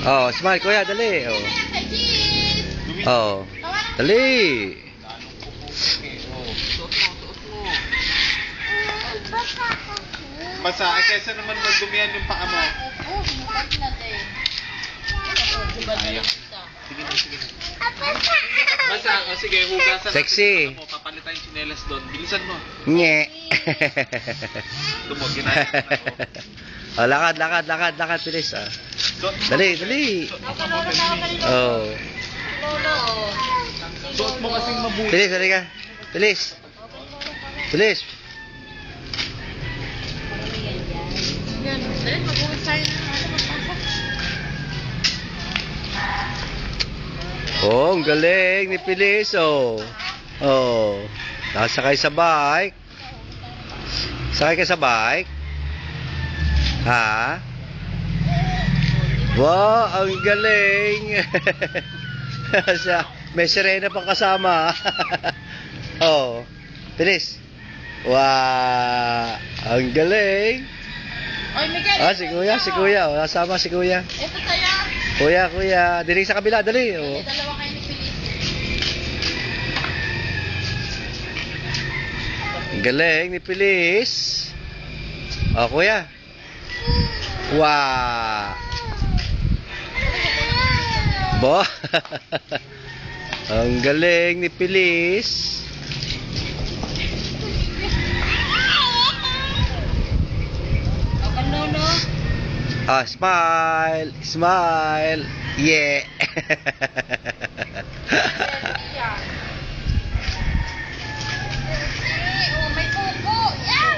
Oh, smile kuya, dali. Oh. Oh. Dali. Basa, kaysa naman magdumihan yung paa mo. Sige na, sige na. Basa, sige, hugasan Sexy. natin. Papalitan yung tsinelas doon. Bilisan mo. Nye. Ito mo, ginaya. Oh, lakad, bilis ah. Dali. Oh. Suot mo kasing mabuti. Bilis, dali ka. Bilis. Oh, ang galing ni Pilis, oh. Oh. Nakasakay sa bike. Sakay ka sa bike? Ha? Wow, ang galing. May sirena pang kasama. Oh. Pilis. Wow, ang galing. Oy, Miguel. Ah, si kuya. Oh, kasama si kuya. Ito sa'yo. Kuya. Dali sa kabila, dali. Oh. Dalawa kayo ni Feliz. Ang galing ni Pilis. Oh, kuya. Wow. Bo. Ang galing ni Pilis. Nono. Ah, smile. Yeah. Oh, may kuko. Yan.